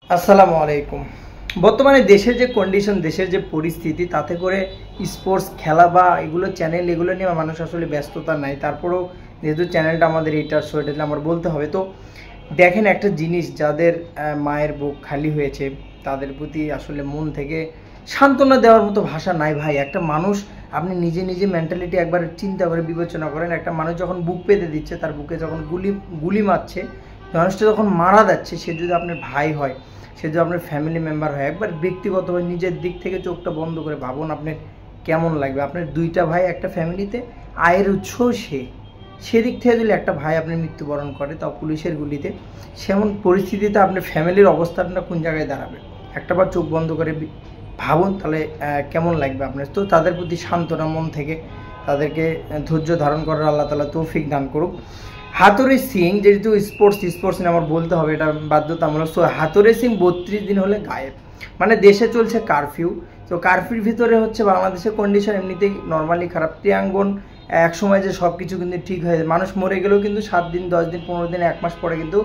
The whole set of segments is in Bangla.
আসসালামু আলাইকুম। বর্তমানে দেশের যে কন্ডিশন, দেশের যে পরিস্থিতি, তাতে করে স্পোর্টস খেলা বা এগুলো চ্যানেল এগুলো নিয়ে মানুষ আসলে ব্যস্ততা নাই। তারপরেও যেহেতু চ্যানেলটা আমাদের এইটার শো, এটা আমার বলতে হবে। তো দেখেন একটা জিনিস, যাদের মায়ের বুক খালি হয়েছে তাদের প্রতি আসলে মন থেকে সান্ত্বনা দেওয়ার মতো ভাষা নাই ভাই। একটা মানুষ, আপনি নিজে নিজে মেন্টালিটি একবার চিন্তা করে বিবেচনা করেন, একটা মানুষ যখন বুক পেতে দিচ্ছে, তার বুকে যখন গুলি গুলি মারছে, মানুষটা যখন মারা যাচ্ছে, সে যদি আপনার ভাই হয়, সে যদি আপনার ফ্যামিলি মেম্বার হয়, একবার ব্যক্তিগতভাবে নিজের দিক থেকে চোখটা বন্ধ করে ভাবুন আপনার কেমন লাগবে। আপনার দুইটা ভাই একটা ফ্যামিলিতে, আয়ের উৎস সেদিক থেকে যদি একটা ভাই আপনার মৃত্যুবরণ করে, তাও পুলিশের গুলিতে, সেমন পরিস্থিতিতে আপনার ফ্যামিলির অবস্থাটা কোন জায়গায় দাঁড়াবে? একটাবার চোখ বন্ধ করে ভাবুন, তাহলে কেমন লাগবে আপনার। তো তাদের প্রতি সান্ত্বনা মন থেকে, তাদেরকে ধৈর্য ধারণ করার আল্লাহ তাআলা তৌফিক দান করুক। হাতুড়ি সিং, যেহেতু স্পোর্টস নিয়ে আমার বলতে হবে, এটা বাধ্যতামূলক। সো হাতুড়ি সিং 32 দিন হলে গায়েব, মানে দেশে চলছে কারফিউ। তো কারফিউর ভিতরে হচ্ছে বাংলাদেশের কন্ডিশন এমনিতেই নর্মালি খারাপ। ক্রিয়াঙ্গন এক সময় যে সব কিছু কিন্তু ঠিক হয়ে যায়, মানুষ মরে গেলেও কিন্তু 7 দিন 10 দিন 15 দিন 1 মাস পরে কিন্তু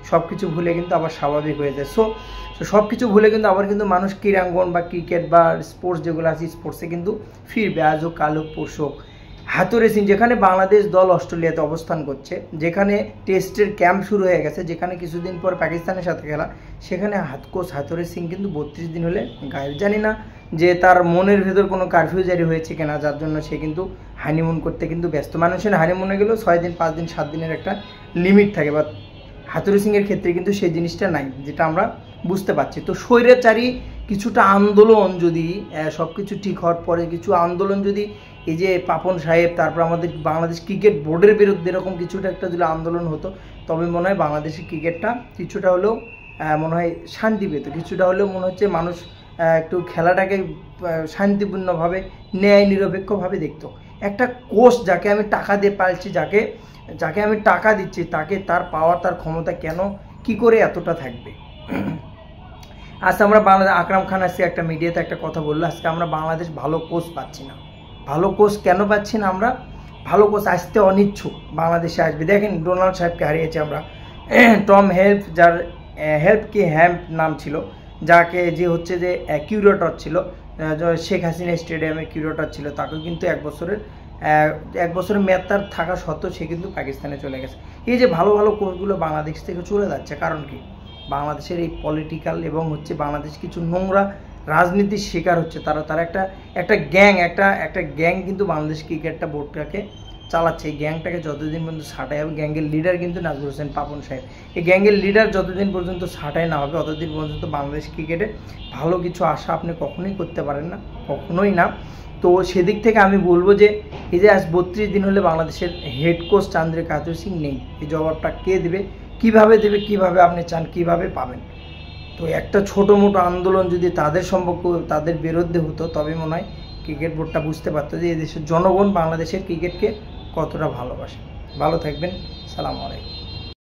সব কিছু ভুলে কিন্তু আবার স্বাভাবিক হয়ে যায়। সো সব কিছু ভুলে কিন্তু আবার কিন্তু মানুষ ক্রীড়াঙ্গন বা ক্রিকেট বা স্পোর্টস যেগুলো আছে, স্পোর্টসে কিন্তু ফিরবে, আজ হোক কাল হোক পরশু হোক। হাতুড়ি সিং, যেখানে বাংলাদেশ দল অস্ট্রেলিয়াতে অবস্থান করছে, যেখানে টেস্টের ক্যাম্প শুরু হয়ে গেছে, যেখানে কিছুদিন পর পাকিস্তানের সাথে খেলা, সেখানে কোচ হাতুড়ি সিং কিন্তু 32 দিন হলে গায়েব। জানি না যে তার মনের ভেতর কোনো কারফিউ জারি হয়েছে কিনা, যার জন্য সে কিন্তু হানিমুন করতে কিন্তু ব্যস্ত। মানুষের হানিমুনে গেলেও 6 দিন 5 দিন 7 দিনের একটা লিমিট থাকে, বা হাতুড়ি সিংয়ের ক্ষেত্রে কিন্তু সেই জিনিসটা নাই, যেটা আমরা বুঝতে পারছি। তো স্বৈরাচারী কিছুটা আন্দোলন যদি সব কিছু ঠিক হওয়ার পরে কিছু আন্দোলন যদি, এই যে পাপন সাহেব, তারপর আমাদের বাংলাদেশ ক্রিকেট বোর্ডের বিরুদ্ধে এরকম কিছুটা একটা যদি আন্দোলন হতো, তবে মনে হয় বাংলাদেশের ক্রিকেটটা কিছুটা হলেও মনে হয় শান্তি পেত, কিছুটা হলেও মনে হচ্ছে মানুষ একটু খেলাটাকে শান্তিপূর্ণভাবে ন্যায় নিরপেক্ষভাবে দেখতো। একটা কোচ যাকে আমি টাকা দিয়ে পালছি, যাকে যাকে আমি টাকা দিচ্ছি, তাকে তার পাওয়ার, তার ক্ষমতা কেন কি করে এতটা থাকবে? আজকে আমরা বাংলাদেশ, আকরাম খান আজকে একটা মিডিয়াতে একটা কথা বললো, আজকে আমরা বাংলাদেশ ভালো কোচ পাচ্ছি না। ভালো কোচ কেন পাচ্ছি না আমরা? ভালো কোচ আসতে অনিচ্ছুক, বাংলাদেশে আসবে। দেখেন ডোনাল্ড সাহেবকে হারিয়েছে আমরা, টম হেল্প, যার হেল্প কি হ্যাম্প নাম ছিল, যাকে যে হচ্ছে যে কিউরেটর ছিল, শেখ হাসিনা স্টেডিয়ামের কিউরেটর ছিল, তাকেও কিন্তু এক বছরের মেয়াদ তার থাকা সত্ত্বেও সে কিন্তু পাকিস্তানে চলে গেছে। এই যে ভালো ভালো কোচগুলো বাংলাদেশ থেকে চলে যাচ্ছে, কারণ কি? বাংলাদেশের এই পলিটিক্যাল এবং হচ্ছে বাংলাদেশ কিছু নোংরা রাজনীতির শিকার হচ্ছে তারা। তারা একটা গ্যাং কিন্তু বাংলাদেশ ক্রিকেটটা বোর্ডটাকে চালাচ্ছে। এই গ্যাংটাকে যতদিন পর্যন্ত ছাঁটাই হবে, গ্যাংয়ের লিডার কিন্তু নাজমুল হোসেন পাপন সাহেব, এই গ্যাংয়ের লিডার যতদিন পর্যন্ত ছাঁটাই না হবে, ততদিন পর্যন্ত বাংলাদেশ ক্রিকেটে ভালো কিছু আশা আপনি কখনোই করতে পারেন না, কখনোই না। তো সেদিক থেকে আমি বলবো যে এই যে আজ 32 দিন হলে বাংলাদেশের হেড কোচ চন্দ্রিকা হাতুড়ি সিং নেই, এই জবাবটা কে দেবে, কিভাবে দেবে, কিভাবে আপনি চান, কিভাবে পাবেন? তো একটা ছোটো মোটো আন্দোলন যদি তাদের সম্পর্ক, তাদের বিরুদ্ধে হতো, তবে মনে হয় ক্রিকেট বোর্ডটা বুঝতে পারতো যে এই দেশের জনগণ বাংলাদেশের ক্রিকেটকে কতটা ভালোবাসে। ভালো থাকবেন, সালামু আলাইকুম।